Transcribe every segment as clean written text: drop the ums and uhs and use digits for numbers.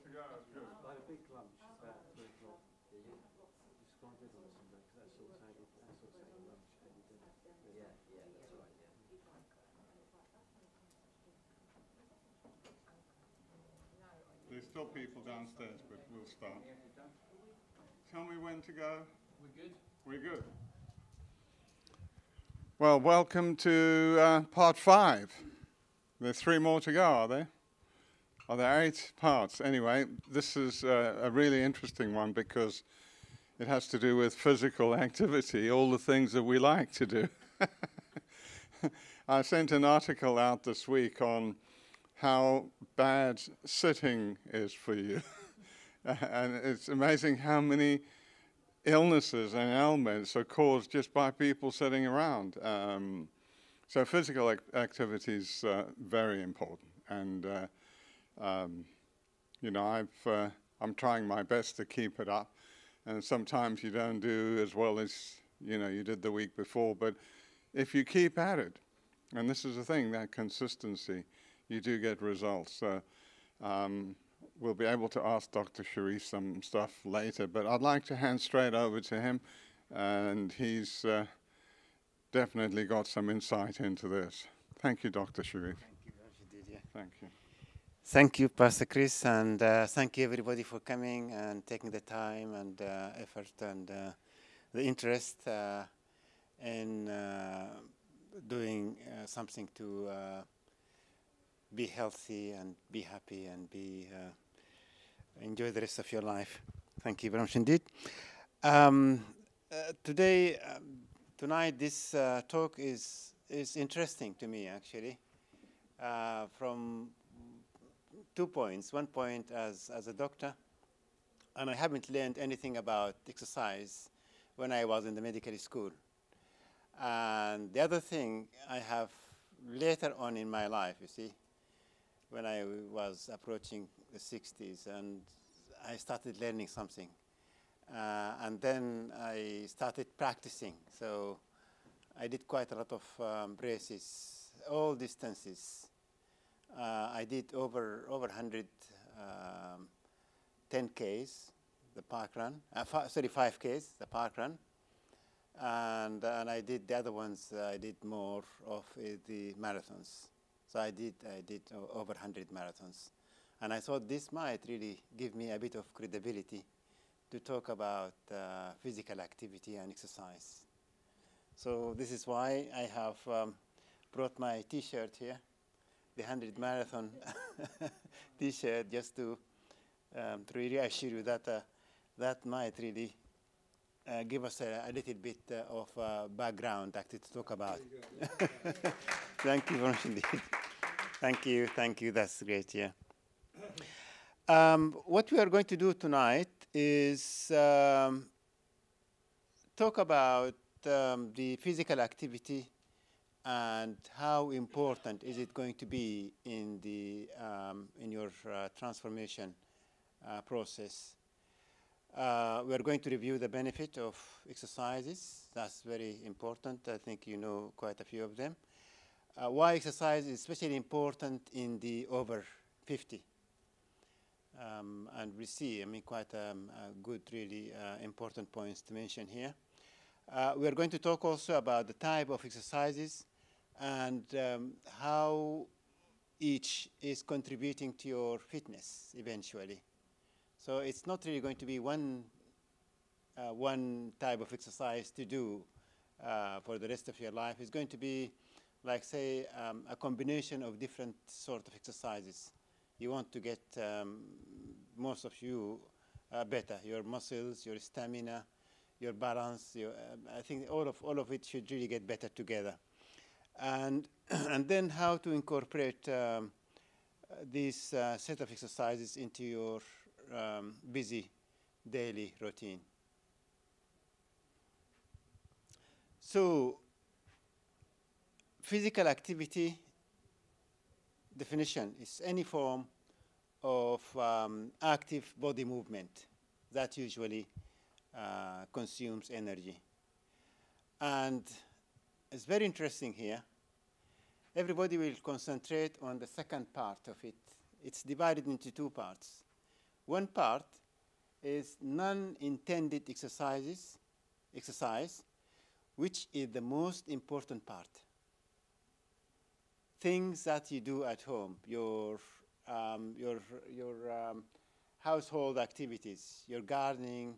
to go. That's good. I had a big lunch about 3 o'clock. Just gone good on Sunday because that's sort of saying lunch every dinner. Yeah, that's right, yeah. There's still people downstairs, but we'll start. Tell me when to go. We're good. We're good. Well, welcome to part 5. There's 3 more to go, are there? Are there 8 parts? Anyway, this is a really interesting one because it has to do with physical activity, all the things that we like to do. I sent an article out this week on how bad sitting is for you. And it's amazing how many illnesses and ailments are caused just by people sitting around. So physical activity is very important. And, you know, I'm trying my best to keep it up. And sometimes you don't do as well as, you know, you did the week before. But if you keep at it, and this is the thing, that consistency, you do get results. So we'll be able to ask Dr. Sharif some stuff later, but I'd like to hand straight over to him, and he's definitely got some insight into this. Thank you, Dr. Sharif. Thank you, Rashid. Thank you. Thank you, Pastor Chris, and thank you everybody for coming and taking the time and effort and the interest in doing something to be healthy and be happy and be enjoy the rest of your life. Thank you very much indeed. Tonight, this talk is interesting to me actually, from 2 points. 1 point as a doctor, and I haven't learned anything about exercise when I was in the medical school. And the other thing I have later on in my life, you see, when I was approaching the 60s, and I started learning something. And then I started practicing. So I did quite a lot of races, all distances. I did over 100 10Ks, the park run, 5Ks, the park run. And I did the other ones, I did more of the marathons. So I did over 100 marathons. And I thought this might really give me a bit of credibility to talk about physical activity and exercise. So this is why I have brought my T-shirt here, the 100 marathon T-shirt, just to really assure you that that might really give us a little bit of background actually to talk about. Thank you very much indeed. Thank you, that's great, yeah. What we are going to do tonight is talk about the physical activity and how important is it going to be in the in your transformation process. We are going to review the benefit of exercises. That's very important. I think you know quite a few of them. Why exercise is especially important in the over 50. And we see, I mean, quite good, really important points to mention here. We are going to talk also about the type of exercises and how each is contributing to your fitness eventually. So it's not really going to be one type of exercise to do for the rest of your life. It's going to be, like, say, a combination of different sort of exercises. You want to get, most of you, better. Your muscles, your stamina, your balance. I think all of it should really get better together. And then how to incorporate this set of exercises into your busy daily routine. So physical activity definition is any form of active body movement that usually consumes energy. And it's very interesting here. Everybody will concentrate on the second part of it. It's divided into 2 parts. One part is non-intended exercise, which is the most important part. Things that you do at home, your household activities, your gardening,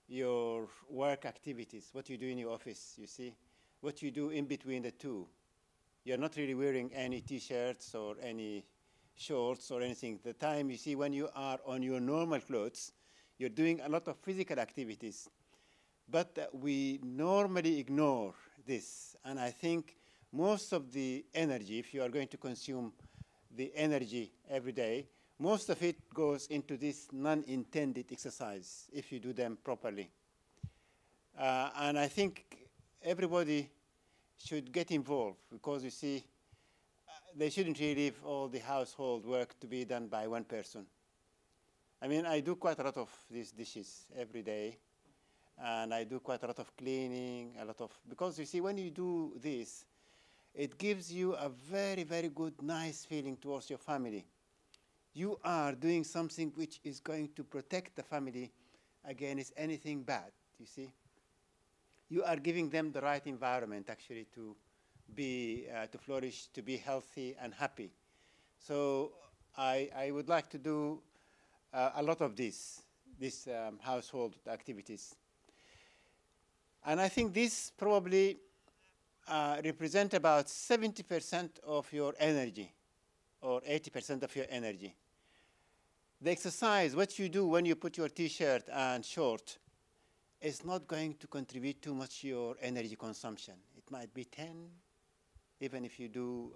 your work activities, what you do in your office, you see, what you do in between the two. You're not really wearing any T-shirts or any shorts or anything. The time, you see, when you are on your normal clothes, you're doing a lot of physical activities. But we normally ignore this. And I think most of the energy, if you are going to consume the energy every day, most of it goes into this non-intended exercise if you do them properly. And I think everybody should get involved because, you see, they shouldn't really leave all the household work to be done by one person. I mean, I do quite a lot of these dishes every day, and I do quite a lot of cleaning, because, you see, when you do this, it gives you a very, very good, nice feeling towards your family. You are doing something which is going to protect the family against anything bad, you see. You are giving them the right environment, actually, to be, to flourish, to be healthy and happy. So I would like to do a lot of these household activities. And I think this probably represent about 70% of your energy, or 80% of your energy. The exercise, what you do when you put your T-shirt and short, is not going to contribute too much to your energy consumption. It might be 10, even if you do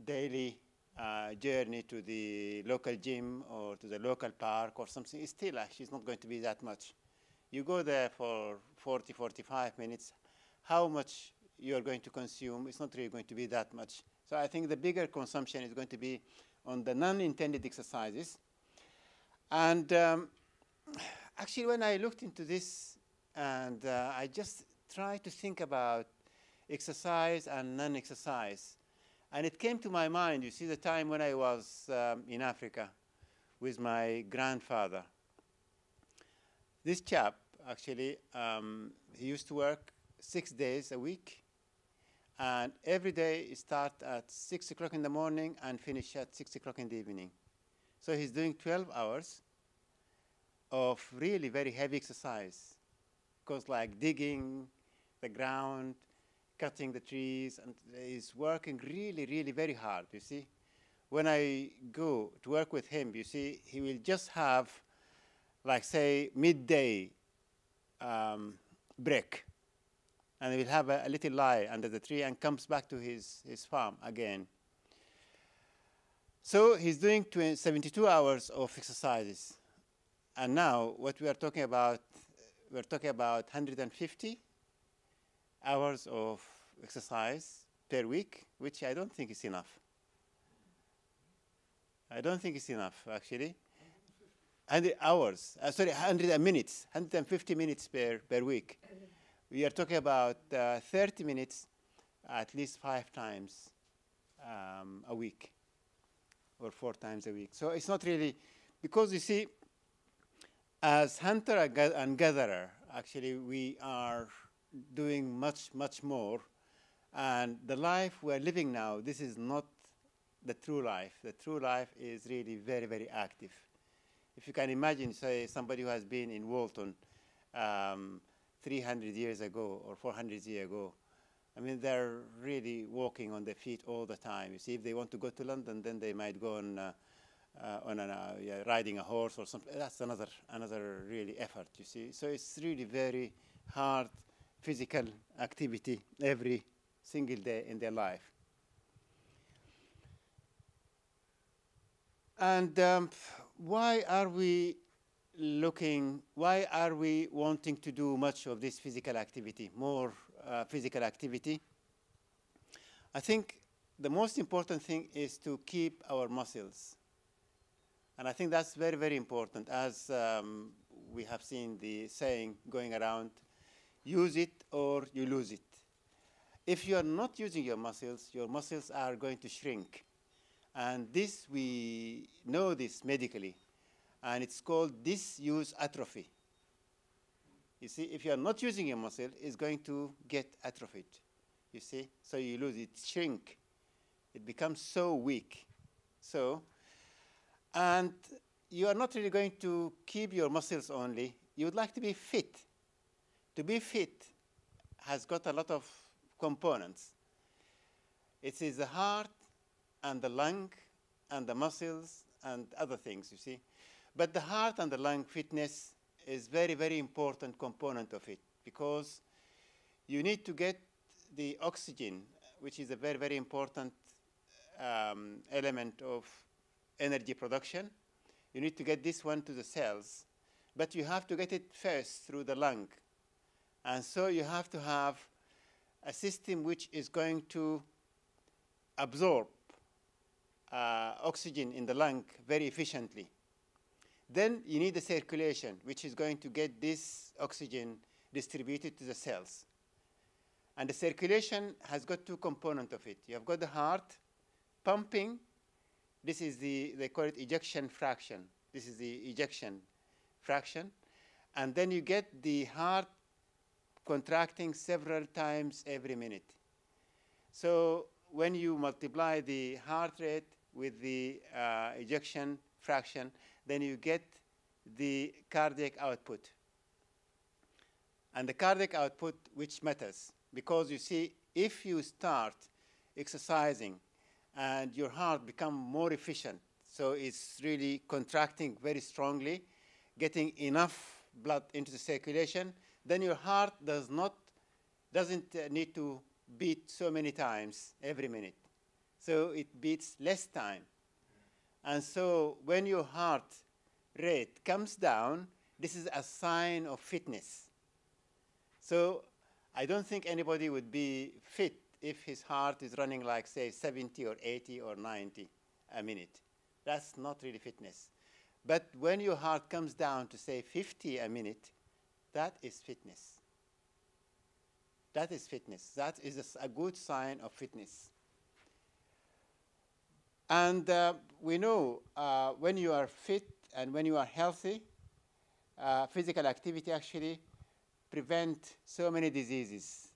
daily journey to the local gym or to the local park or something. It's still actually, it's not going to be that much. You go there for 40, 45 minutes. How much you're going to consume, it's not really going to be that much. So I think the bigger consumption is going to be on the non-intended exercises. And actually, when I looked into this, and I just tried to think about exercise and non-exercise, and it came to my mind, you see, the time when I was in Africa with my grandfather. This chap, actually, he used to work 6 days a week, and every day he start at 6 o'clock in the morning and finish at 6 o'clock in the evening. So he's doing 12 hours of really very heavy exercise, because like digging the ground, cutting the trees, and he's working really, really very hard, you see. When I go to work with him, you see, he will just have, like, say, midday break. And he will have a little lie under the tree and comes back to his farm again. So he's doing 72 hours of exercises. And now what we are talking about, we're talking about 150 hours of exercise per week, which I don't think is enough. I don't think it's enough, actually. 100 hours, 100 minutes, 150 minutes per week. We are talking about 30 minutes at least 5 times a week, or 4 times a week. So it's not really, because you see, as hunter and gatherer, actually we are doing much, much more. And the life we're living now, this is not the true life. The true life is really very, very active. If you can imagine, say, somebody who has been in Walton 300 years ago or 400 years ago, I mean, they're really walking on their feet all the time. You see, if they want to go to London, then they might go on riding a horse or something. That's another really effort, you see. So it's really very hard physical activity every single day in their life. And why are we wanting to do much of this physical activity, more physical activity? I think the most important thing is to keep our muscles. And I think that's very, very important. As we have seen the saying going around, use it or you lose it. If you are not using your muscles are going to shrink. And this, we know this medically. and it's called disuse atrophy. You see, if you are not using your muscle, it's going to get atrophied. You see, so you lose it, shrink. It becomes so weak. So, and you are not really going to keep your muscles only. You would like to be fit. To be fit has got a lot of components. It is the heart and the lung and the muscles and other things, you see. But the heart and the lung fitness is very, very important component of it, because you need to get the oxygen, which is a very, very important element of energy production. You need to get this one to the cells, but you have to get it first through the lung. And so you have to have a system which is going to absorb oxygen in the lung very efficiently. Then you need the circulation, which is going to get this oxygen distributed to the cells. And the circulation has got two components of it. You have got the heart pumping. This is they call it ejection fraction. This is the ejection fraction. And then you get the heart contracting several times every minute. So when you multiply the heart rate with the ejection fraction, then you get the cardiac output. And the cardiac output, which matters, because you see, if you start exercising and your heart becomes more efficient, so it's really contracting very strongly, getting enough blood into the circulation, then your heart doesn't need to beat so many times every minute. So it beats less time. And so when your heart rate comes down, this is a sign of fitness. So I don't think anybody would be fit if his heart is running like, say, 70 or 80 or 90 a minute. That's not really fitness. But when your heart comes down to, say, 50 a minute, that is fitness. That is fitness. That is a good sign of fitness. And we know when you are fit and when you are healthy, physical activity actually prevent so many diseases,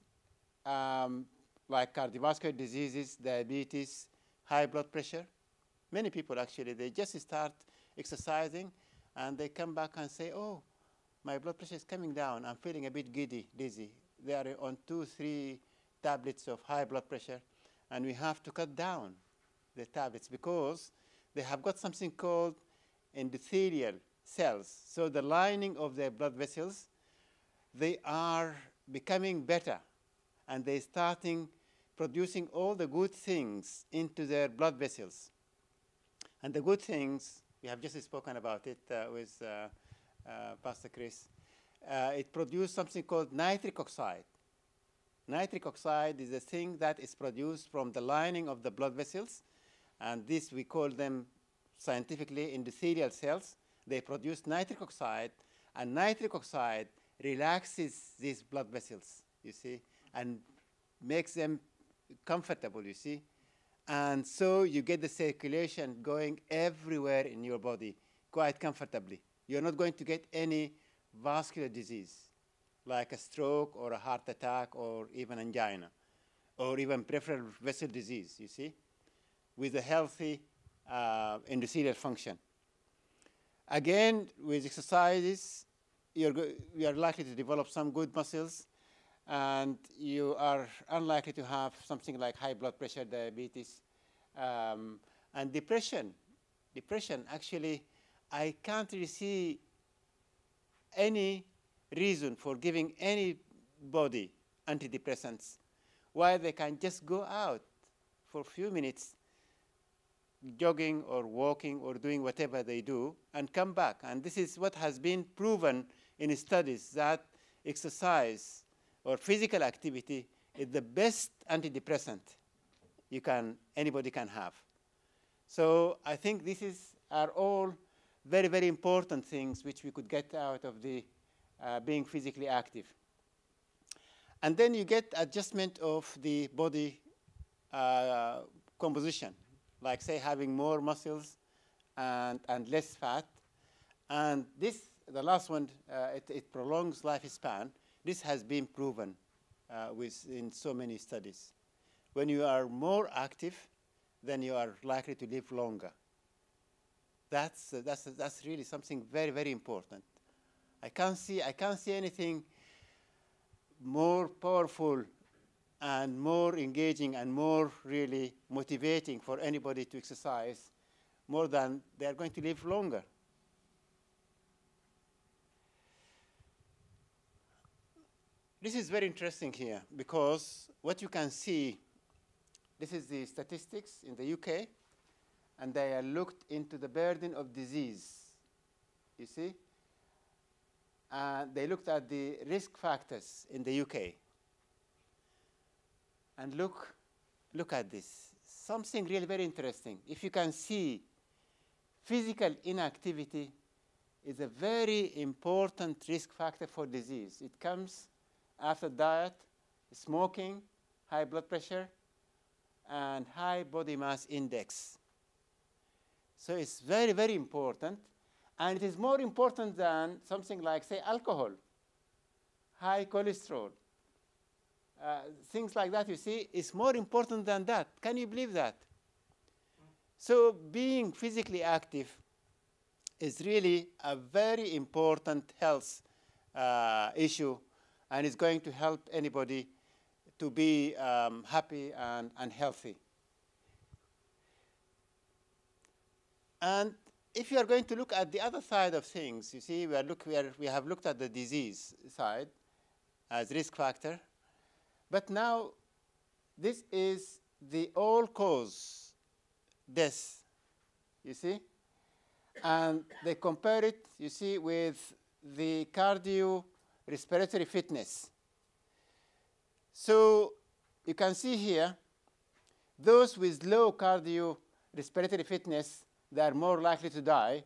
like cardiovascular diseases, diabetes, high blood pressure. Many people actually, they just start exercising and they come back and say, oh, my blood pressure is coming down. I'm feeling a bit giddy, dizzy. They are on 2-3 tablets of high blood pressure, and we have to cut down the tablets because they have got something called endothelial cells. So the lining of their blood vessels, they are becoming better, and they're starting producing all the good things into their blood vessels. And the good things, we have just spoken about it with Pastor Chris. It produced something called nitric oxide. Nitric oxide is a thing that is produced from the lining of the blood vessels, and this we call them scientifically endothelial cells. They produce nitric oxide, and nitric oxide relaxes these blood vessels, you see, and makes them comfortable, you see. And so you get the circulation going everywhere in your body quite comfortably. You're not going to get any vascular disease, like a stroke or a heart attack or even angina, or even peripheral vessel disease, you see, with a healthy endothelial function. Again, with exercises, you are likely to develop some good muscles, and you are unlikely to have something like high blood pressure, diabetes, and depression. Depression, actually, I can't really see any reason for giving anybody antidepressants while they can just go out for a few minutes jogging or walking or doing whatever they do and come back. And this is what has been proven in studies, that exercise or physical activity is the best antidepressant anybody can have. So I think are all very, very important things which we could get out of the being physically active. And then you get adjustment of the body composition, like say having more muscles and less fat. And this, the last one, it prolongs lifespan. This has been proven in so many studies. When you are more active, then you are likely to live longer. That's really something very, very important. I can't see anything more powerful and more engaging and more really motivating for anybody to exercise more than they are going to live longer. This is very interesting here because what you can see, this is the statistics in the UK, and they are looked into the burden of disease, you see? And they looked at the risk factors in the UK. And look at this. Something really very interesting. If you can see, physical inactivity is a very important risk factor for disease. It comes after diet, smoking, high blood pressure, and high body mass index. So it's very, very important. And it is more important than something like, say, alcohol, high cholesterol. Things like that, you see, is more important than that. Can you believe that? So being physically active is really a very important health issue, and it's going to help anybody to be happy and healthy. And if you are going to look at the other side of things, you see, we have looked at the disease side as risk factor. But now, this is the all-cause death, you see? And they compare it, you see, with the cardiorespiratory fitness. So you can see here, those with low cardiorespiratory fitness, they are more likely to die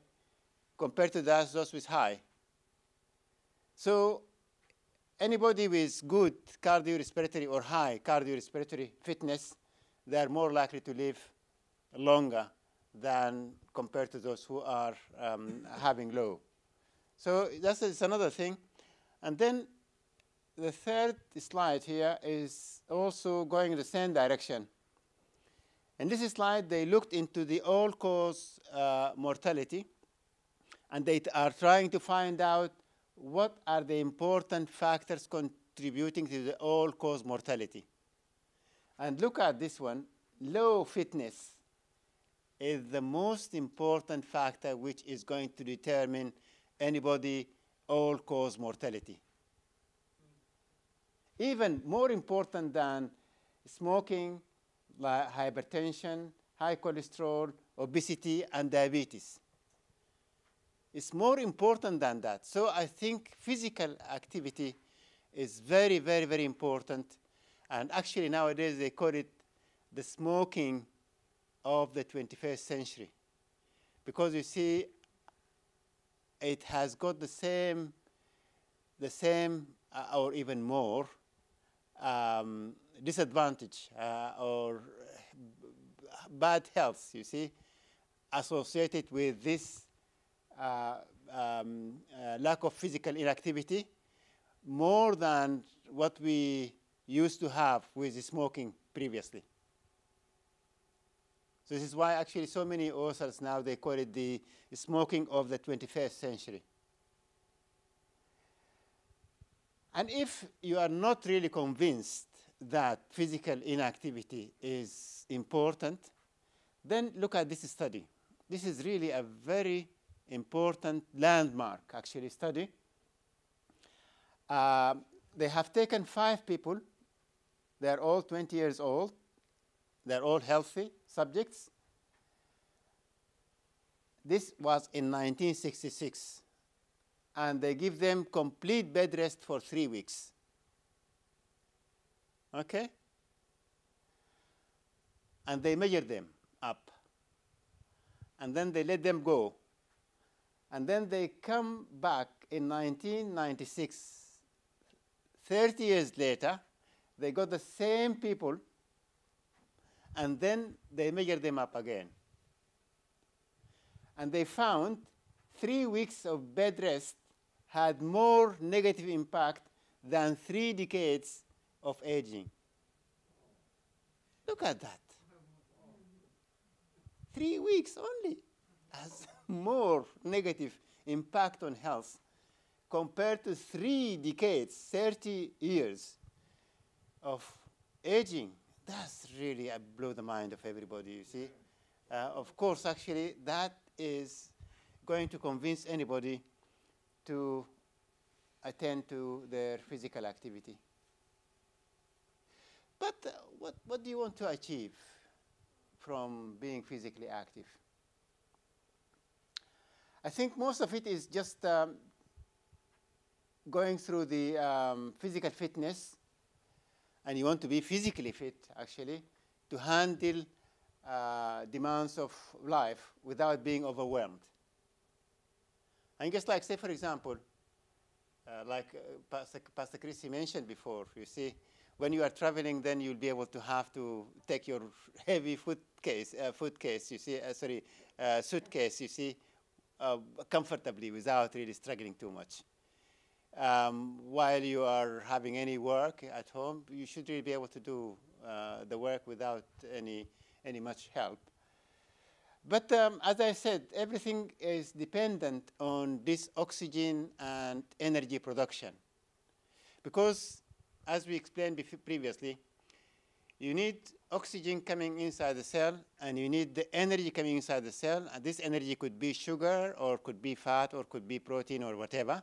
compared to those with high. So anybody with good cardiorespiratory or high cardiorespiratory fitness, they are more likely to live longer than compared to those who are having low. So that's another thing. And then the third slide here is also going in the same direction. In this slide, they looked into the all-cause mortality, and they are trying to find out what are the important factors contributing to the all-cause mortality. And look at this one. Low fitness is the most important factor which is going to determine anybody all-cause mortality. Even more important than smoking, like hypertension, high cholesterol, obesity, and diabetes. It's more important than that. So I think physical activity is very, very, very important. And actually nowadays they call it the smoking of the 21st century. Because you see, it has got the same or even more disadvantage or bad health, you see, associated with this lack of physical inactivity more than what we used to have with the smoking previously. So this is why actually so many authors now, they call it the smoking of the 21st century. And if you are not really convinced that physical inactivity is important, then look at this study. This is really a very important landmark, actually, study. They have taken 5 people. They are all 20 years old. They are all healthy subjects. This was in 1966. And they give them complete bed rest for 3 weeks. Okay? And they measure them up. And then they let them go. And then they come back in 1996. 30 years later, they got the same people, and then they measure them up again. And they found 3 weeks of bed rest had more negative impact than 3 decades of aging. Look at that. 3 weeks only has more negative impact on health compared to 3 decades, 30 years of aging. That's really blow the mind of everybody, you see. Of course, actually, that is going to convince anybody to attend to their physical activity. But what do you want to achieve from being physically active? I think most of it is just going through the physical fitness, and you want to be physically fit, actually, to handle demands of life without being overwhelmed. And just like, say, for example, Pastor Chrissy mentioned before, you see, when you are traveling, then you'll be able to have to take your heavy suitcase, you see, comfortably without really struggling too much. While you are having any work at home, you should really be able to do the work without any much help. But as I said, everything is dependent on this oxygen and energy production. Because, as we explained previously, you need oxygen coming inside the cell, and you need the energy coming inside the cell. And this energy could be sugar, or could be fat, or could be protein, or whatever.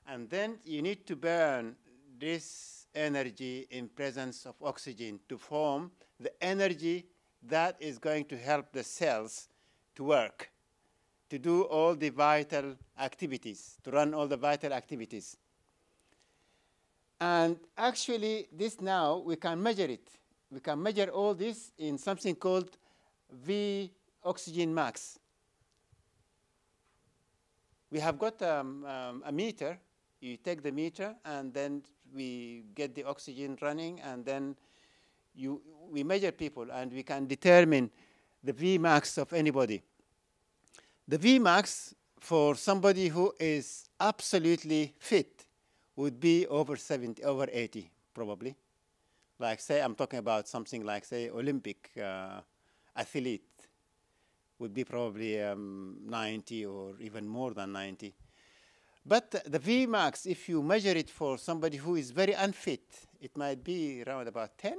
And then you need to burn this energy in presence of oxygen to form the energy that is going to help the cells to work, to do all the vital activities, to run all the vital activities. And actually, this now, we can measure it. We can measure all this in something called V oxygen max. We have got a meter. You take the meter, and then we get the oxygen running, and then we measure people, and we can determine the Vmax of anybody. The Vmax for somebody who is absolutely fit would be over 70, over 80, probably. Like, say, I'm talking about something like, say, Olympic athlete would be probably 90 or even more than 90. But the Vmax, if you measure it for somebody who is very unfit, it might be around about 10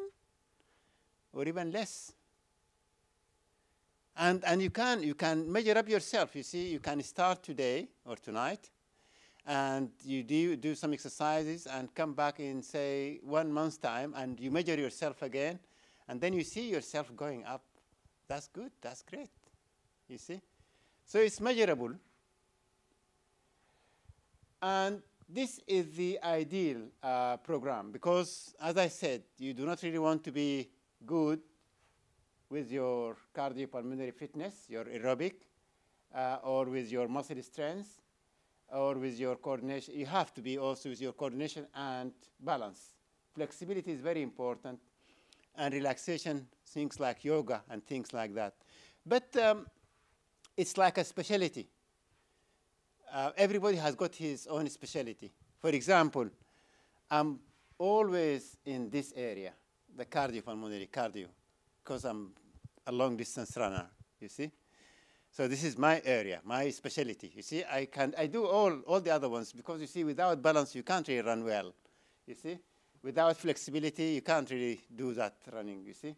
or even less. And you can measure up yourself. You see, you can start today or tonight, and you do some exercises and come back in, say, 1 month's time, and you measure yourself again, and then you see yourself going up. That's good. That's great. You see? So it's measurable. And this is the ideal program because, as I said, you do not really want to be good with your cardiopulmonary fitness, your aerobic, or with your muscle strength, or with your coordination. You have to be also with your coordination and balance. Flexibility is very important, and relaxation, things like yoga and things like that. But it's like a specialty. Everybody has got his own specialty. For example, I'm always in this area, the cardiopulmonary cardio, because I'm a long-distance runner, you see? So this is my area, my specialty. You see, I do all the other ones because, you see, without balance, you can't really run well, you see? Without flexibility, you can't really do that running, you see?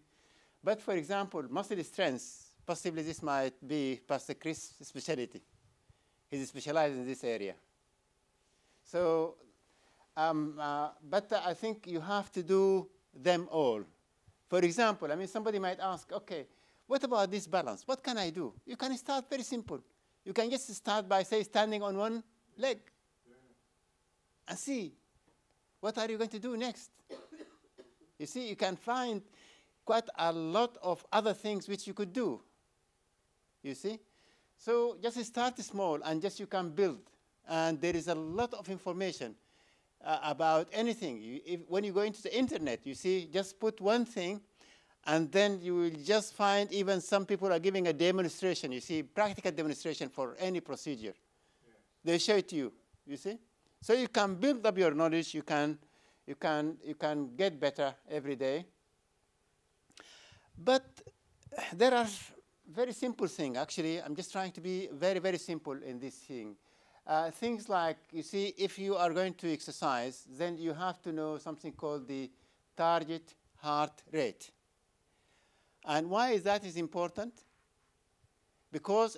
But, for example, muscle strength, possibly this might be Pastor Chris' specialty. He's specialized in this area. So, but I think you have to do them all. For example, I mean, somebody might ask, okay, what about this balance? What can I do? You can start very simple. You can just start by, say, standing on one leg and see, what are you going to do next? You see, you can find quite a lot of other things which you could do, you see? So just start small and just you can build. And there is a lot of information about anything. When you go into the internet, you see, just put one thing, and then you will just find even some people are giving a demonstration, you see, practical demonstration for any procedure. They show it to you, you see? So you can build up your knowledge, you can get better every day. But there are very simple things. Actually, I'm just trying to be very, very simple in this thing. Things like, you see, if you are going to exercise, then you have to know something called the target heart rate. And why is that important? Because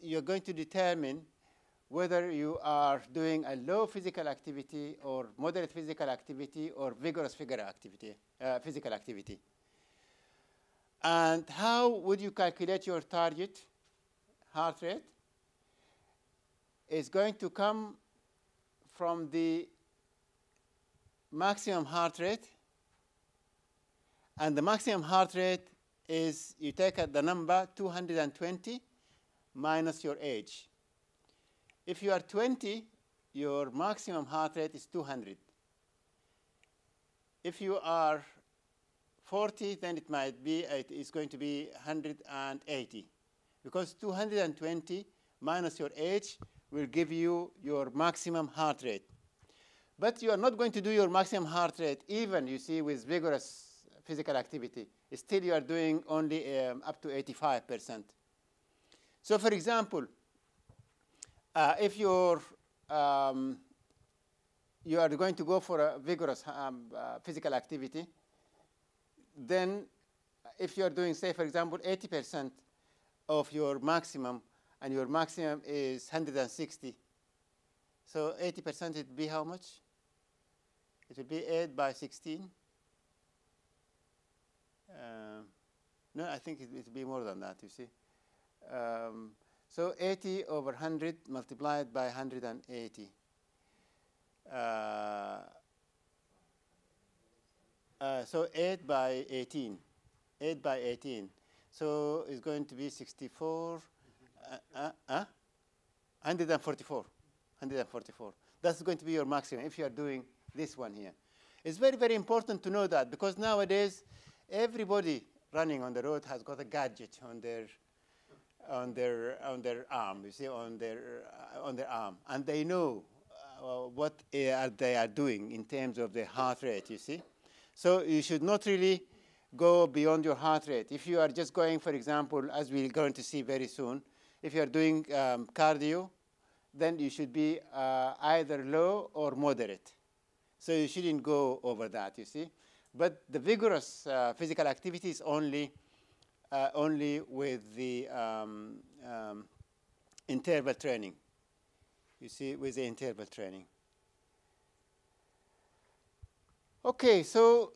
you're going to determine whether you are doing a low physical activity or moderate physical activity or vigorous physical activity. And how would you calculate your target heart rate? It's going to come from the maximum heart rate. And the maximum heart rate is, you take the number 220 minus your age. If you are 20, your maximum heart rate is 200. If you are 40, then it's going to be 180. Because 220 minus your age will give you your maximum heart rate. But you are not going to do your maximum heart rate even, you see, with vigorous physical activity. Still, you are doing only up to 85%. So, for example, if you are going to go for a vigorous physical activity, then if you are doing, say, for example, 80% of your maximum, and your maximum is 160, so 80% would be how much? It would be 8 by 16. No, I think it would be more than that, you see. So 80 over 100 multiplied by 180. So 8 by 18. 8 by 18. So it's going to be 64. 144. 144. That's going to be your maximum if you are doing this one here. It's very, very important to know that, because nowadays everybody running on the road has got a gadget on their arm, you see, on their arm, and they know what they are doing in terms of the heart rate, you see. So you should not really go beyond your heart rate. If you are just going, for example, as we're going to see very soon, if you are doing cardio, then you should be either low or moderate. So you shouldn't go over that, you see. But the vigorous physical activity is only with the interval training, you see, with the interval training. Okay, so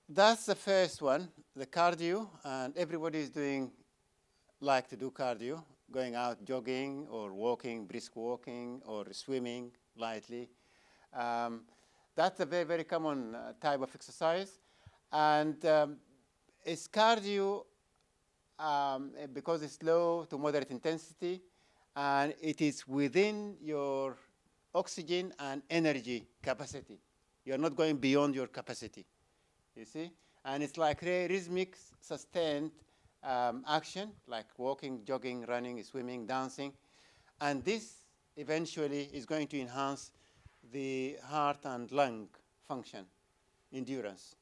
that's the first one, the cardio, and everybody is like to do cardio, going out jogging or walking, brisk walking, or swimming lightly. That's a very, very common type of exercise. And it's cardio because it's low to moderate intensity, and it is within your oxygen and energy capacity. You're not going beyond your capacity, you see? And it's like rhythmic, sustained action, like walking, jogging, running, swimming, dancing. And this eventually is going to enhance the heart and lung function, endurance.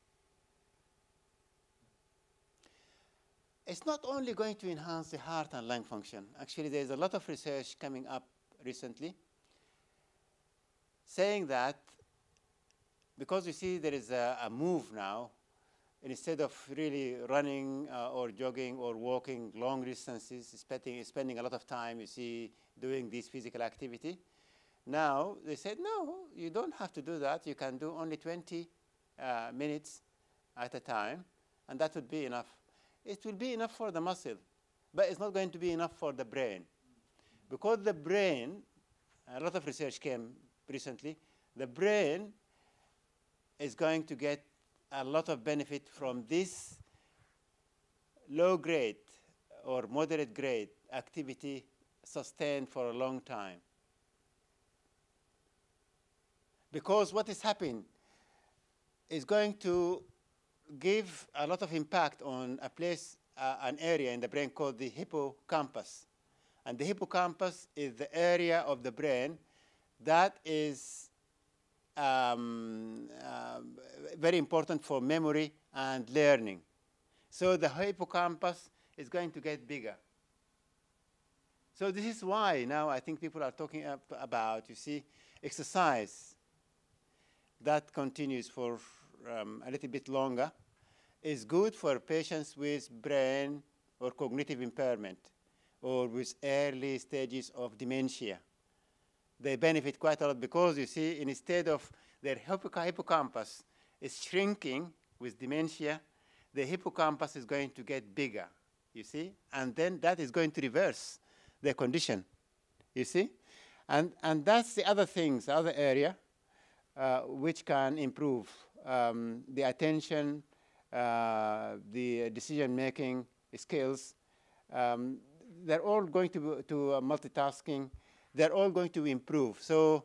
It's not only going to enhance the heart and lung function. Actually, there's a lot of research coming up recently saying that, because you see there is a move now, instead of really running or jogging or walking long distances, spending a lot of time, you see, doing this physical activity, now they said, no, you don't have to do that. You can do only 20 minutes at a time, and that would be enough. It will be enough for the muscle, but it's not going to be enough for the brain. Because the brain, a lot of research came recently, the brain is going to get a lot of benefit from this low grade or moderate grade activity sustained for a long time. Because what is happening is going to give a lot of impact on a place, an area in the brain called the hippocampus. And the hippocampus is the area of the brain that is very important for memory and learning. So the hippocampus is going to get bigger. So this is why now I think people are talking about, you see, exercise that continues for a little bit longer is good for patients with brain or cognitive impairment or with early stages of dementia. They benefit quite a lot because, you see, instead of their hippocampus is shrinking with dementia, the hippocampus is going to get bigger, you see, and then that is going to reverse the condition, you see. And that's the other things, the other area which can improve the attention, the decision-making skills. They're all going to multitasking. They're all going to improve. So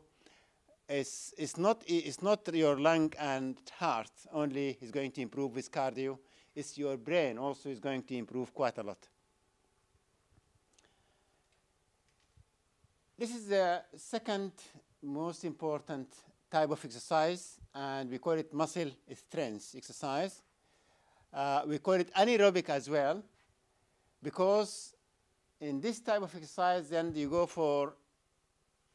it's not your lung and heart only is going to improve with cardio. It's your brain also is going to improve quite a lot. This is the second most important type of exercise, and we call it muscle strength exercise. We call it anaerobic as well, because in this type of exercise, then you go for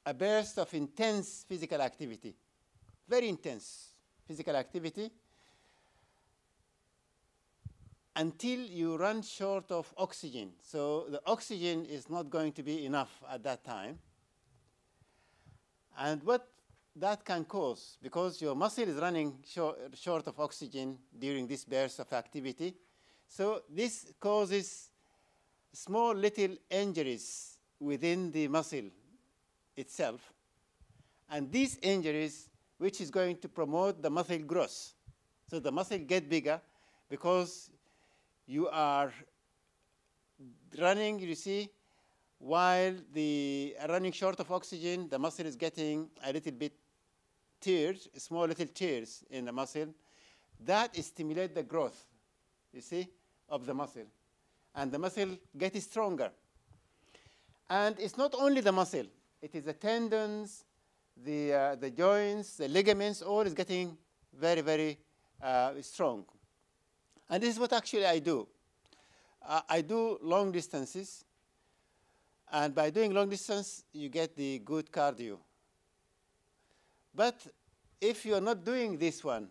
a burst of intense physical activity, very intense physical activity, until you run short of oxygen. So the oxygen is not going to be enough at that time. And what that can cause, because your muscle is running short of oxygen during this burst of activity, so this causes small little injuries within the muscle itself. And these injuries, which is going to promote the muscle growth. So the muscle get bigger because you are running, you see, while the running short of oxygen, the muscle is getting a little bit tears, small little tears in the muscle. That stimulates the growth, you see, of the muscle. And the muscle gets stronger. And it's not only the muscle. It is the tendons, the joints, the ligaments, all is getting very, very strong. And this is what actually I do. I do long distances. And by doing long distance, you get the good cardio. But if you're not doing this one,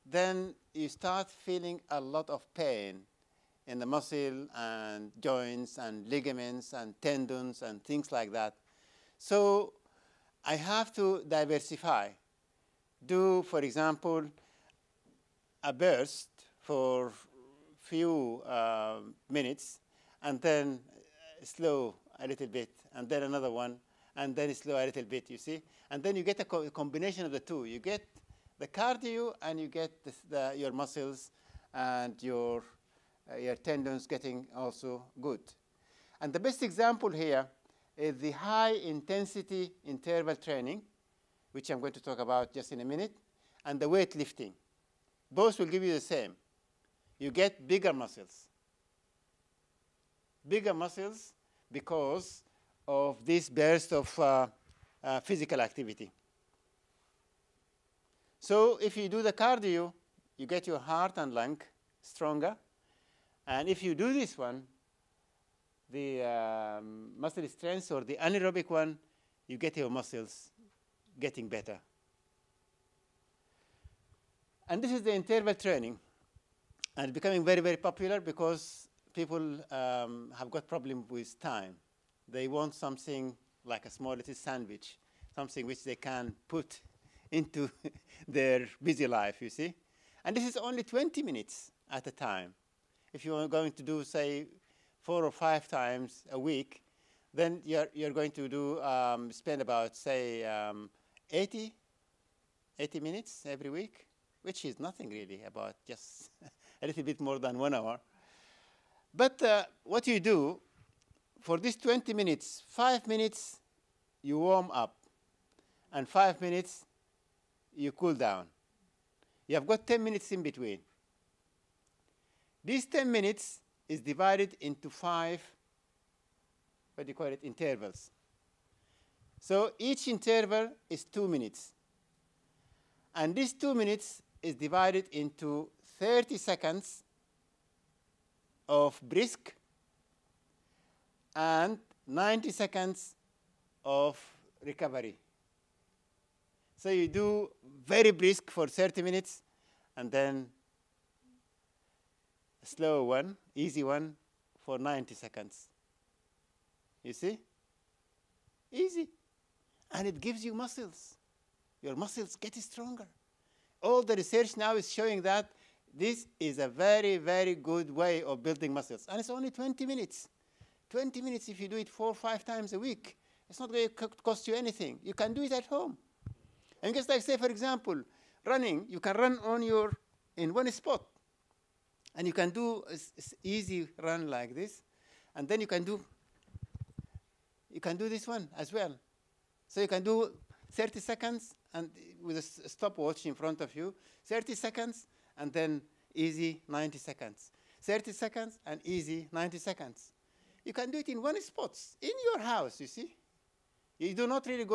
then you start feeling a lot of pain in the muscle and joints and ligaments and tendons and things like that. So I have to diversify. Do, for example, a burst for few minutes, and then slow a little bit, and then another one, and then slow a little bit, you see? And then you get a combination of the two. You get the cardio, and you get your muscles and your tendons getting also good. And the best example here is the high-intensity interval training, which I'm going to talk about just in a minute, and the weightlifting. Both will give you the same. You get bigger muscles. Bigger muscles because of this burst of physical activity. So if you do the cardio, you get your heart and lung stronger. And if you do this one, the muscle strength or the anaerobic one, you get your muscles getting better. And this is the interval training. And becoming very, very popular because people have got problem with time. They want something like a small little sandwich, something which they can put into their busy life, you see. And this is only 20 minutes at a time. If you are going to do, say, 4 or 5 times a week, then you're going to do spend about, say, 80 minutes every week, which is nothing really, about just a little bit more than 1 hour. But what you do, for these 20 minutes, 5 minutes you warm up, and 5 minutes you cool down. You have got 10 minutes in between. These 10 minutes is divided into 5, what do you call it, intervals. So each interval is 2 minutes. And this 2 minutes is divided into 30 seconds of brisk and 90 seconds of recovery. So you do very brisk for 30 minutes, and then a slow one, easy one, for 90 seconds. You see? Easy. And it gives you muscles. Your muscles get stronger. All the research now is showing that this is a very, very good way of building muscles. And it's only 20 minutes. 20 minutes if you do it 4 or 5 times a week. It's not going to cost you anything. You can do it at home. And just like, say, for example, running, you can run in one spot. And you can do an easy run like this. And then you can do this one as well. So you can do 30 seconds and with a stopwatch in front of you, 30 seconds, and then easy 90 seconds. 30 seconds and easy 90 seconds. You can do it in one spot, in your house, you see. You do not really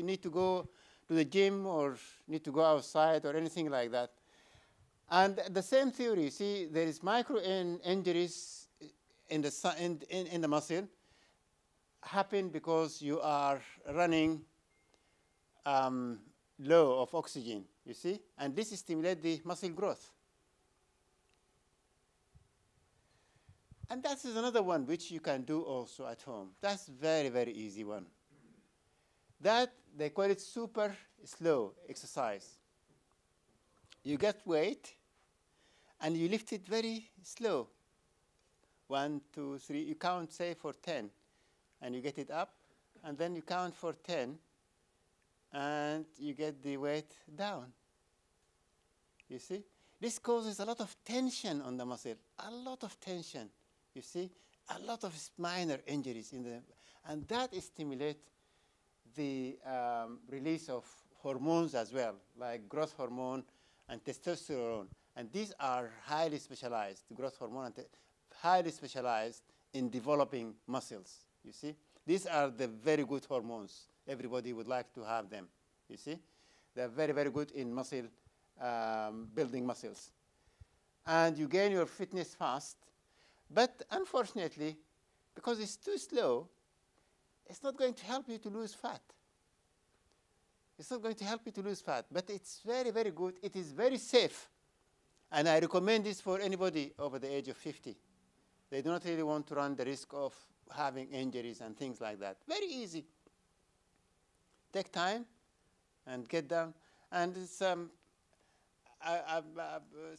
need to go to the gym or need to go outside or anything like that. And the same theory, you see, there is micro injuries in the muscle happen because you are running low of oxygen, you see, and this stimulates the muscle growth. And that is another one which you can do also at home. That's very, very easy one. That, they call it super slow exercise. You get weight, and you lift it very slow. 1, 2, 3, you count, say, for 10, and you get it up, and then you count for 10, and you get the weight down. You see? This causes a lot of tension on the muscle, a lot of tension. You see? A lot of minor injuries in the, and that stimulates the release of hormones as well, like growth hormone and testosterone. And these are highly specialized, the growth hormone, and highly specialized in developing muscles, you see? These are the very good hormones. Everybody would like to have them, you see? They're very, very good in muscle, building muscles. And you gain your fitness fast. But unfortunately, because it's too slow, it's not going to help you to lose fat. It's not going to help you to lose fat, but it's very, very good. It is very safe. And I recommend this for anybody over the age of 50. They do not really want to run the risk of having injuries and things like that. Very easy. Take time and get down. And it's,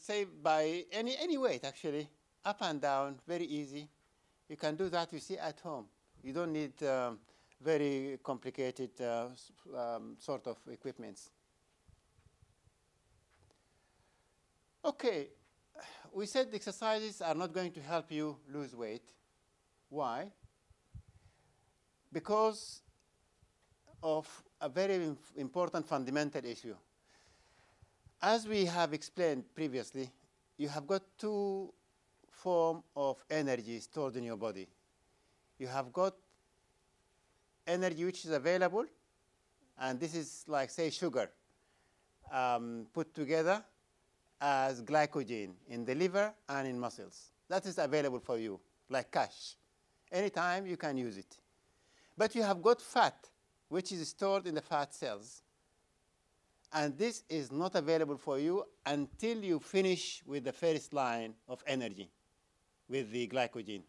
say by any weight, actually, up and down, very easy. You can do that, you see, at home. You don't need very complicated sort of equipments. Okay, we said exercises are not going to help you lose weight. Why? Because of a very important fundamental issue. As we have explained previously, you have got 2 forms of energy stored in your body. You have got energy which is available, and this is like, say, sugar, put together as glycogen in the liver and in muscles. That is available for you, like cash. Anytime you can use it. But you have got fat, which is stored in the fat cells. And this is not available for you until you finish with the first line of energy, with the glycogen.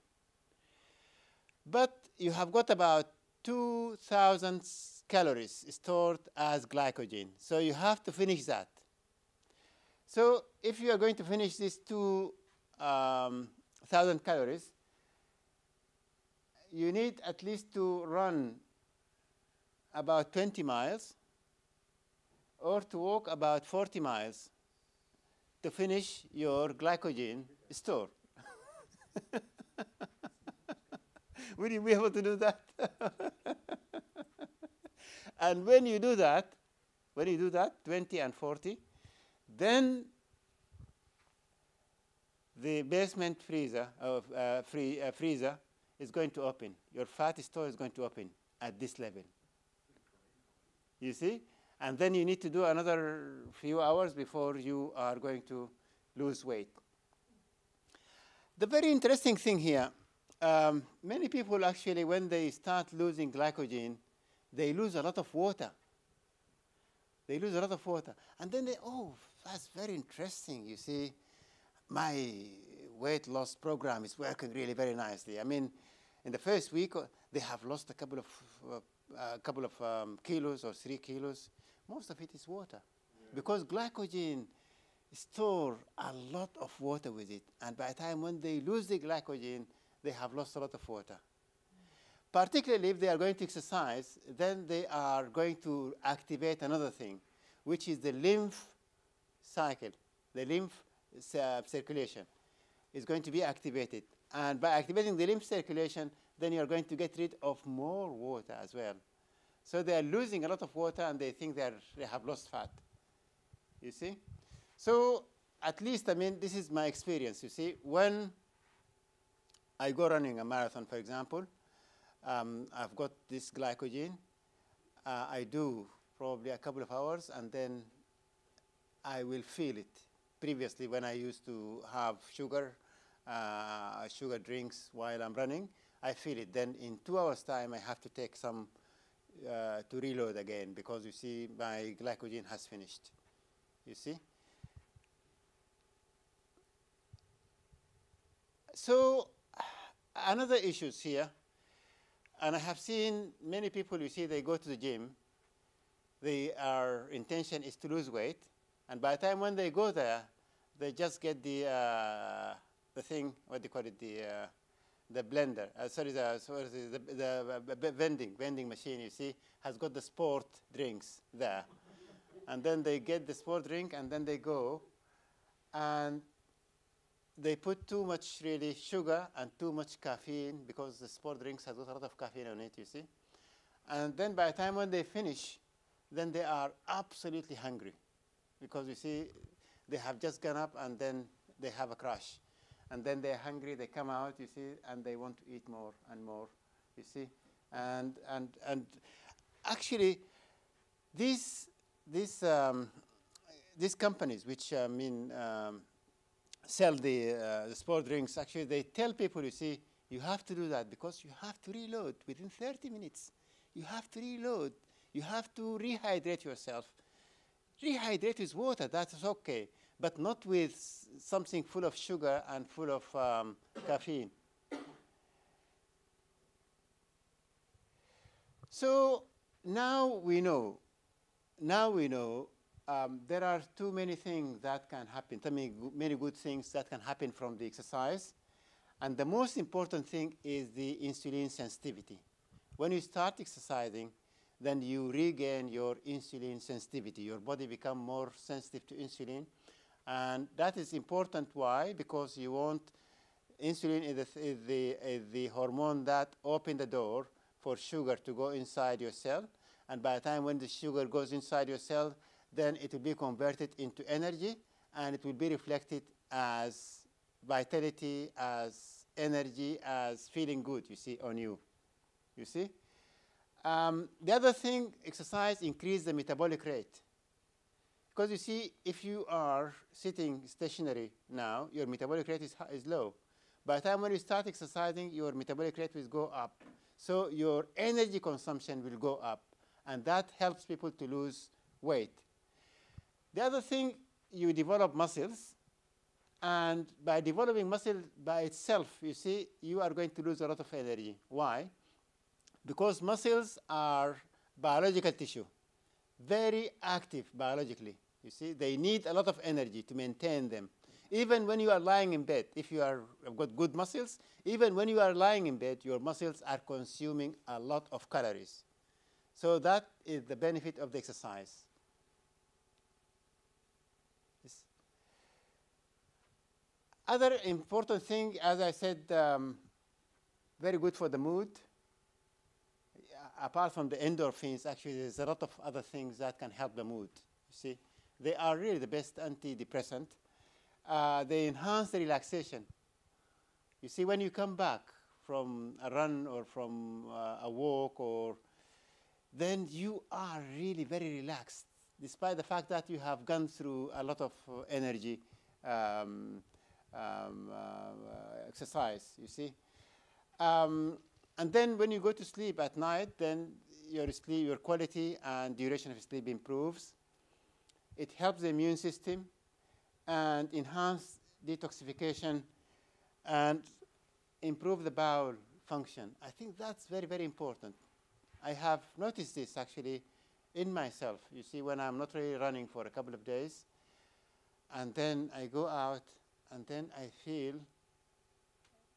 But you have got about 2,000 calories stored as glycogen. So you have to finish that. So if you are going to finish these 2,000 calories, you need at least to run about 20 miles or to walk about 40 miles to finish your glycogen store. Will you be able to do that? And when you do that, 20 and 40, then the basement freezer freezer is going to open. Your fat store is going to open at this level. you see? And then you need to do another few hours before you are going to lose weight. The very interesting thing here, many people actually, when they start losing glycogen, they lose a lot of water. They lose a lot of water. And then they, oh, that's very interesting. You see, my weight loss program is working really very nicely. I mean, in the first week, they have lost a couple of kilos or 3 kilos. Most of it is water. Yeah. Because glycogen store a lot of water with it. And by the time when they lose the glycogen, they have lost a lot of water. Particularly if they are going to exercise, then they are going to activate another thing, which is the lymph cycle. The lymph circulation is going to be activated. And by activating the lymph circulation, then you are going to get rid of more water as well. So they are losing a lot of water, and they think they have lost fat. You see? So at least, I mean, this is my experience. You see, when I go running a marathon, for example, I've got this glycogen. I do probably a couple of hours, and then I will feel it. Previously, when I used to have sugar drinks while I'm running, I feel it. Then in 2 hours' time, I have to take some to reload again, because you see, my glycogen has finished. You see? So another issue here, and I have seen many people, you see, they go to the gym. Their intention is to lose weight. And by the time when they go there, they just get the thing, what do you call it, the blender. The vending machine, you see, has got the sport drinks there. And then they get the sport drink, and then they go, and they put too much, really, sugar and too much caffeine, because the sport drinks has got a lot of caffeine on it, you see. And then by the time when they finish, then they are absolutely hungry, because you see, they have just gone up, and then they have a crash. And then they're hungry, they come out, you see, and they want to eat more and more, you see. And actually, these companies which sell the sport drinks, actually they tell people, you see, you have to do that because you have to reload within 30 minutes. You have to reload. You have to rehydrate yourself. Rehydrate with water, that's okay, but not with something full of sugar and full of caffeine. So now we know there are too many things that can happen, many good things that can happen from the exercise. And the most important thing is the insulin sensitivity. When you start exercising, then you regain your insulin sensitivity. Your body becomes more sensitive to insulin. And that is important. Why? Because you want insulin is the hormone that opens the door for sugar to go inside your cell. And by the time when the sugar goes inside your cell, then it will be converted into energy, and it will be reflected as vitality, as energy, as feeling good, you see, on you. You see? The other thing, exercise increases the metabolic rate. Because you see, if you are sitting stationary now, your metabolic rate is low. By the time when you start exercising, your metabolic rate will go up. So your energy consumption will go up. And that helps people to lose weight. The other thing, you develop muscles. And by developing muscle by itself, you see, you are going to lose a lot of energy. Why? Because muscles are biological tissue, very active biologically. You see, they need a lot of energy to maintain them. Even when you are lying in bed, if you have got good muscles, even when you are lying in bed, your muscles are consuming a lot of calories. So that is the benefit of the exercise. Yes. Other important thing, as I said, very good for the mood. Apart from the endorphins, actually, there's a lot of other things that can help the mood. You see, they are really the best antidepressant. They enhance the relaxation. You see, when you come back from a run or from a walk, or then you are really very relaxed, despite the fact that you have gone through a lot of energy exercise, you see. And then when you go to sleep at night, then your quality and duration of sleep improves. It helps the immune system and enhance detoxification and improve the bowel function. I think that's very, very important. I have noticed this actually in myself. You see, when I'm not really running for a couple of days, and then I go out, and then I feel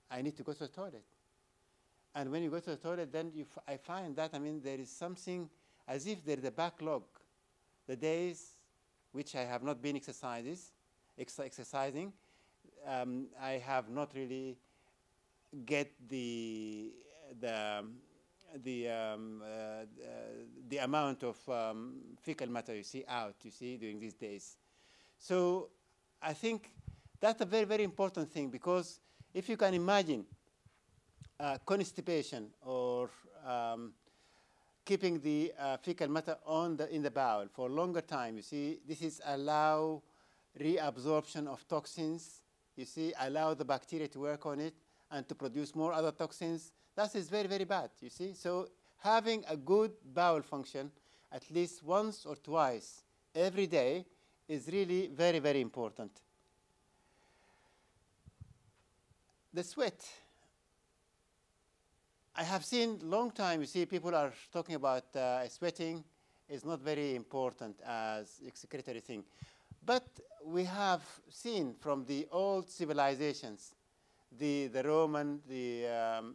I need to go to the toilet. And when you go to the toilet, then I find that, I mean, there is something as if there is a backlog. The days which I have not been exercising, I have not really get the amount of fecal matter you see out, you see, during these days. So I think that's a very, very important thing, because if you can imagine constipation or keeping the fecal matter in the bowel for a longer time, you see, this is allow reabsorption of toxins, you see, allow the bacteria to work on it and to produce more other toxins. That is very, very bad, you see. So having a good bowel function at least once or twice every day is really very, very important. The sweat. I have seen long time, you see, people are talking about sweating is not very important as a secretary thing. But we have seen from the old civilizations, the Roman,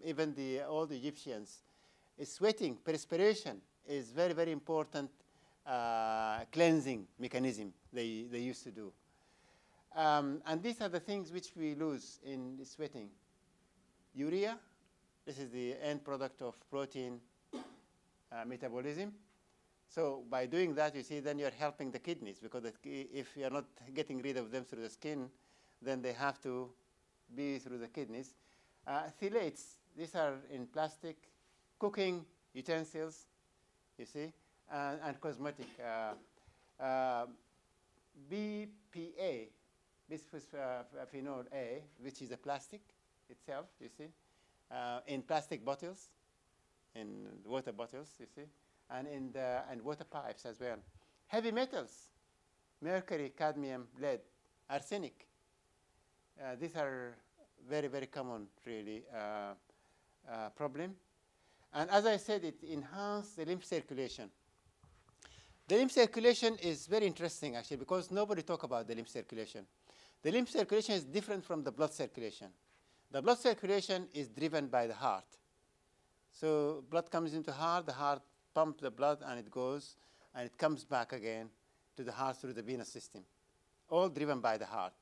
even the old Egyptians, sweating, perspiration is very, very important cleansing mechanism they used to do. And these are the things which we lose in sweating. Urea, this is the end product of protein metabolism. So by doing that, you see, then you're helping the kidneys, because if you're not getting rid of them through the skin, then they have to be through the kidneys. Phthalates, these are in plastic, cooking utensils, you see, and cosmetic. BPA, bisphenol A, which is a plastic itself, you see, in plastic bottles, in water bottles, you see, and in water pipes as well. Heavy metals, mercury, cadmium, lead, arsenic. These are very, very common, really, problem. And as I said, it enhances the lymph circulation. The lymph circulation is very interesting, actually, because nobody talks about the lymph circulation. The lymph circulation is different from the blood circulation. The blood circulation is driven by the heart. So blood comes into the heart pumps the blood, and it goes, and it comes back again to the heart through the venous system, all driven by the heart.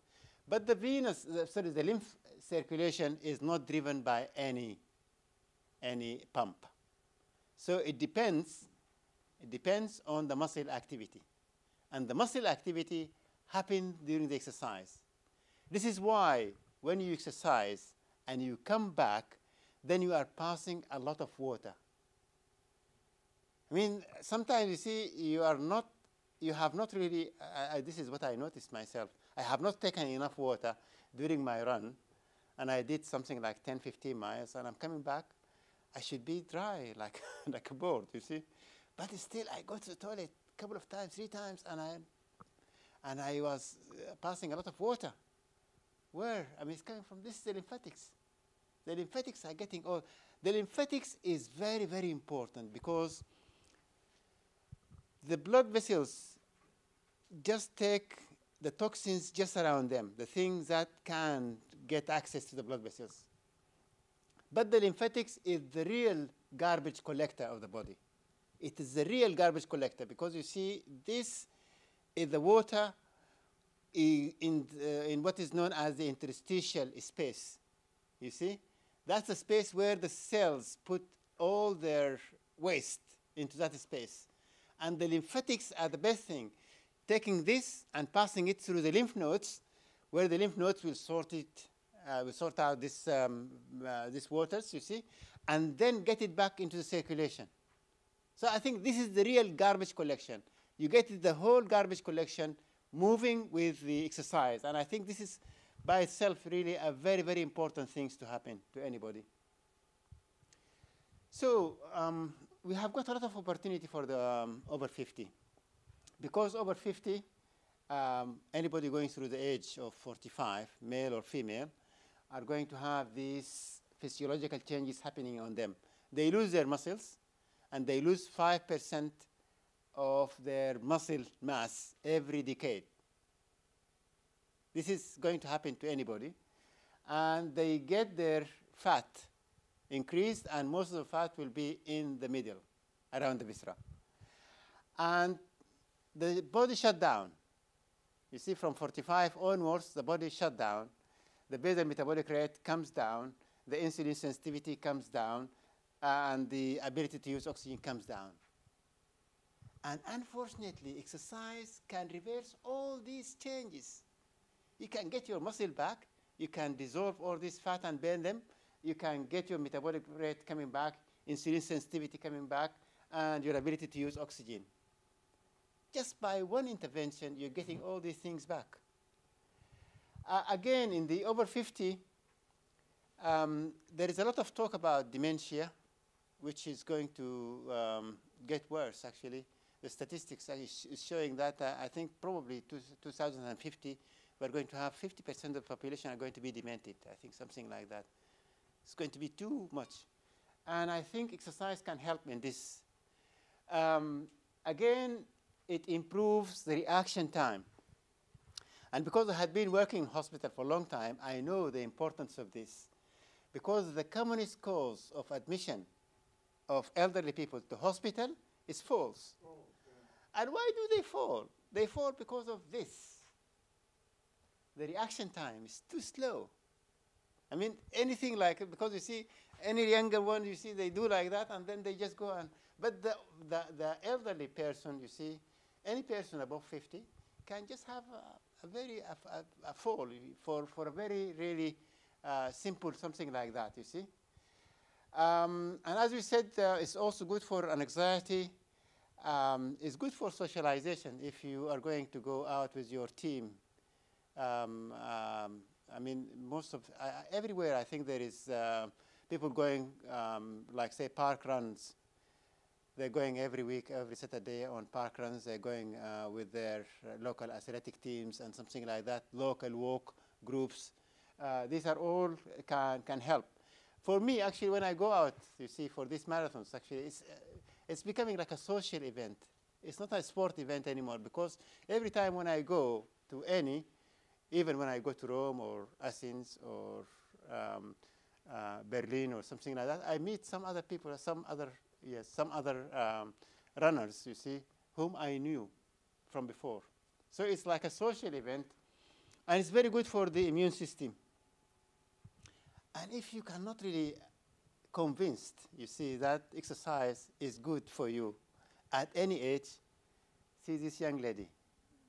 But the the lymph circulation is not driven by any pump. So it depends on the muscle activity. And the muscle activity happens during the exercise. This is why when you exercise and you come back, then you are passing a lot of water. I mean, sometimes you see you have not really, this is what I noticed myself. I have not taken enough water during my run, and I did something like 10, 15 miles, and I'm coming back, I should be dry, like, like a board, you see. But still, I go to the toilet a couple of times, 3 times, and I was passing a lot of water. Where? I mean, it's coming from this is the lymphatics. The lymphatics are getting old. The lymphatics is very, very important, because the blood vessels just take the toxins just around them, the things that can get access to the blood vessels. But the lymphatics is the real garbage collector of the body. It is the real garbage collector, because you see, this is the water in what is known as the interstitial space. You see? That's the space where the cells put all their waste into that space. And the lymphatics are the best thing, taking this and passing it through the lymph nodes, where the lymph nodes will sort out this waters, you see, and then get it back into the circulation. So I think this is the real garbage collection. You get the whole garbage collection moving with the exercise. And I think this is by itself really a very, very important thing to happen to anybody. So we have got a lot of opportunity for the over 50. Because over 50, anybody going through the age of 45, male or female, are going to have these physiological changes happening on them. They lose their muscles, and they lose 5% of their muscle mass every decade. This is going to happen to anybody. And they get their fat increased, and most of the fat will be in the middle, around the viscera. And the body shut down. You see, from 45 onwards, the body shut down. The basal metabolic rate comes down. The insulin sensitivity comes down. And the ability to use oxygen comes down. And unfortunately, exercise can reverse all these changes. You can get your muscle back. You can dissolve all this fat and burn them. You can get your metabolic rate coming back, insulin sensitivity coming back, and your ability to use oxygen. Just by one intervention, you're getting all these things back. Again, in the over 50, there is a lot of talk about dementia, which is going to get worse, actually. The statistics is showing that I think probably 2050, we're going to have 50% of the population are going to be demented. I think something like that. It's going to be too much. And I think exercise can help in this. Again, it improves the reaction time. And because I had been working in hospital for a long time, I know the importance of this. Because the commonest cause of admission of elderly people to hospital is falls. Oh, yeah. And why do they fall? They fall because of this. The reaction time is too slow. I mean, anything like it, because you see, any younger one, you see, they do like that, and then they just go on. But the elderly person, you see, any person above 50 can just have a fall for a very, really simple something like that, you see. And as we said, it's also good for anxiety. It's good for socialization if you are going to go out with your team. I mean, everywhere I think there is people going, like say park runs. They're going every week, every Saturday on park runs. They're going with their local athletic teams and something like that, local walk groups. These are all can help. For me, actually, when I go out, you see, for these marathons, actually, it's becoming like a social event. It's not a sport event anymore, because every time when I go to any, even when I go to Rome or Athens or Berlin or something like that, I meet some other people, some other runners, you see, whom I knew from before. So it's like a social event, and it's very good for the immune system. And if you cannot really convinced, you see, that exercise is good for you at any age, see this young lady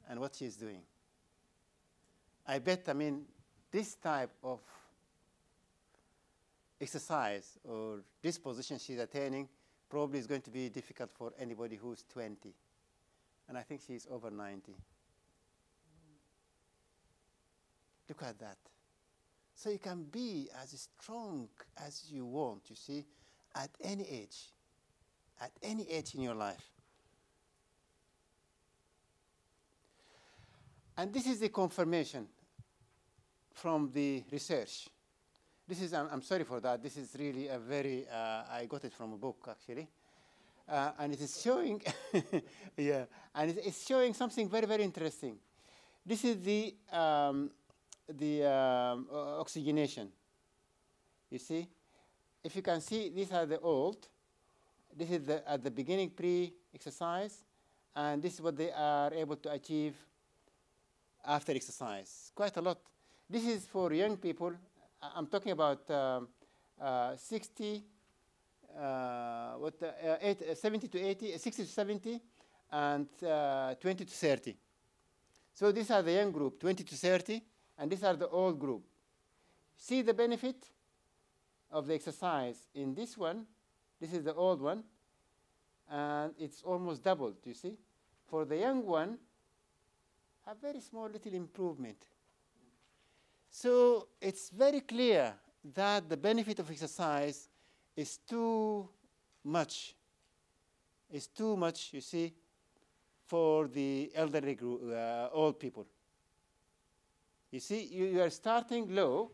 and what she's doing. I bet, I mean, this type of exercise or this position she's attaining probably is going to be difficult for anybody who's 20. And I think she's over 90. Look at that. So you can be as strong as you want, you see, at any age in your life. And this is the confirmation from the research. This is, I'm sorry for that, this is really a very, I got it from a book actually. And it is showing, yeah, and it's showing something very, very interesting. This is the oxygenation. You see, if you can see, these are the old. This is at the beginning pre-exercise, and this is what they are able to achieve after exercise. Quite a lot. This is for young people. I'm talking about 70 to 80, 60 to 70, and 20 to 30. So these are the young group, 20 to 30. And these are the old group. See the benefit of the exercise in this one. This is the old one. and it's almost doubled, you see. For the young one, a very small little improvement. So it's very clear that the benefit of exercise is too much. It's too much, you see, for the elderly group, old people. You see, you are starting low,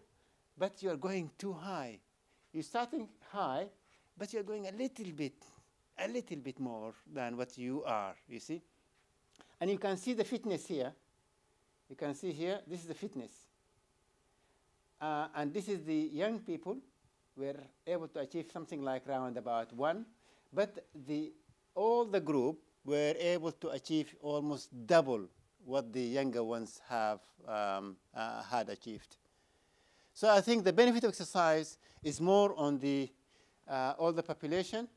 but you are going too high. You're starting high, but you're going a little bit more than what you are, you see. And you can see the fitness here. You can see here, this is the fitness. And this is the young people were able to achieve something like around about 1, but all the group were able to achieve almost double what the younger ones have had achieved. So I think the benefit of exercise is more on the older population,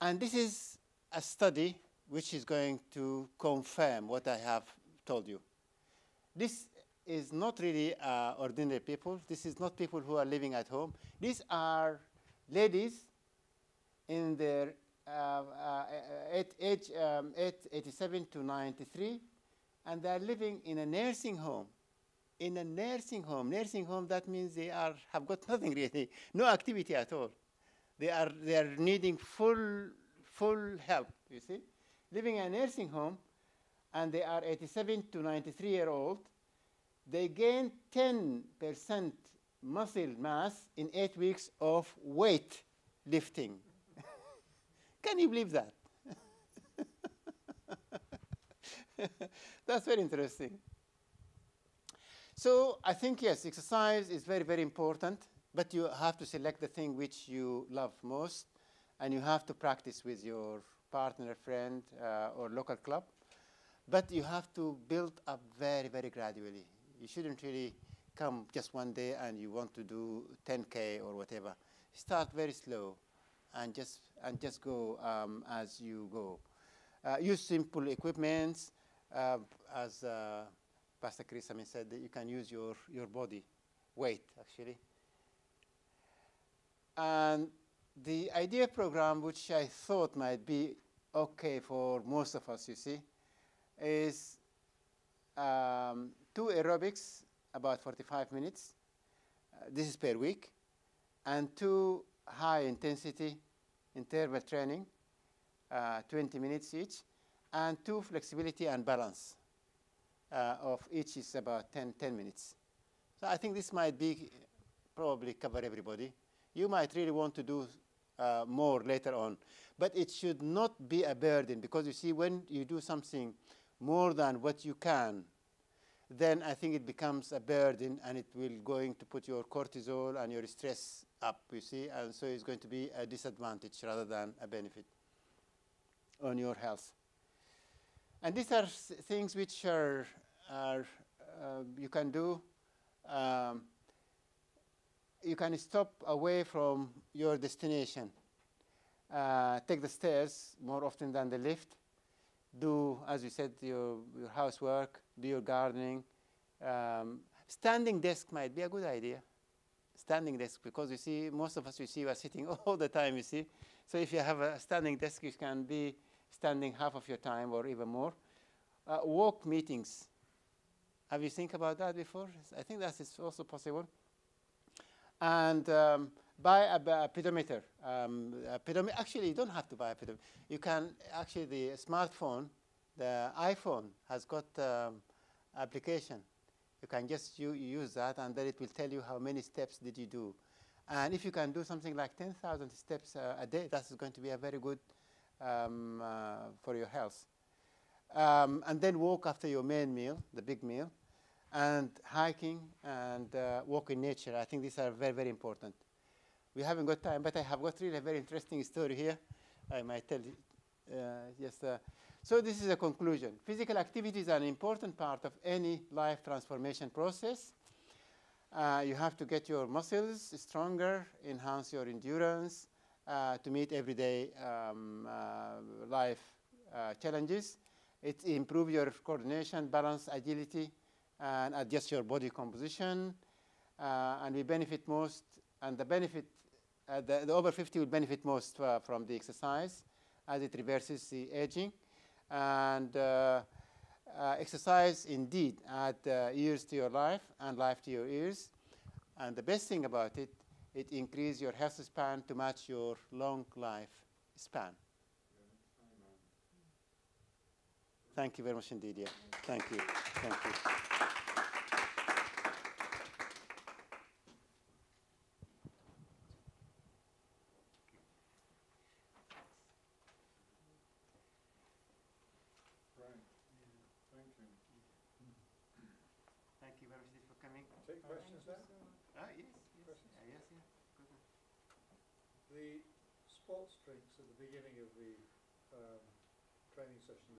and this is a study which is going to confirm what I have told you. This is not really ordinary people. This is not people who are living at home. These are ladies in their age 87 to 93, and they are living in a nursing home. In a nursing home. Nursing home, that means they have got nothing really, no activity at all. They are needing full help, you see. Living in a nursing home, and they are 87 to 93-year-old. They gain 10% muscle mass in 8 weeks of weight lifting. Can you believe that? That's very interesting. So I think, yes, exercise is very, very important, but you have to select the thing which you love most, and you have to practice with your partner, friend, or local club. But you have to build up very, very gradually. You shouldn't really come just one day and you want to do 10K or whatever. Start very slow and just go as you go. Use simple equipments, as Pastor Chris said, that you can use your body weight, actually. And the IDEA program, which I thought might be okay for most of us, you see, is 2 aerobics, about 45 minutes. This is per week. And 2 high-intensity interval training, 20 minutes each. And 2 flexibility and balance. Of each is about 10 minutes. So I think this might be probably cover everybody. You might really want to do more later on. But it should not be a burden, because you see, when you do something more than what you can, then I think it becomes a burden, and it will going to put your cortisol and your stress up, you see, and so it's going to be a disadvantage rather than a benefit on your health. And these are things which are you can do. You can stop away from your destination. Take the stairs more often than the lift. Do, as you said, your housework, do your gardening. Standing desk might be a good idea. Standing desk, because you see, most of us, you see, are sitting all the time, you see. So if you have a standing desk, you can be standing half of your time or even more. Walk meetings. Have you think about that before? I think that is also possible. And buy a pedometer. Actually, you don't have to buy a pedometer. You can, actually, the smartphone, the iPhone has got application. You can just use that, and then it will tell you how many steps did you do. And if you can do something like 10,000 steps a day, that's going to be a very good for your health. And then walk after your main meal, the big meal, and hiking and walk in nature. I think these are very, very important. We haven't got time, but I have got really a very interesting story here. I might tell you. So this is a conclusion. Physical activity is an important part of any life transformation process. You have to get your muscles stronger, enhance your endurance to meet everyday life challenges. It improves your coordination, balance, agility, and adjust your body composition. And we benefit most, and the benefit, the over 50 will benefit most from the exercise. as it reverses the aging. And exercise indeed adds years to your life and life to your years. And the best thing about it, it increases your health span to match your long life span. Thank you very much indeed. Yeah. Thank you. Thank you. Thank you very much for coming. Take questions now. Yes. Questions? Yes. Yeah. Good. The sports drinks at the beginning of the training session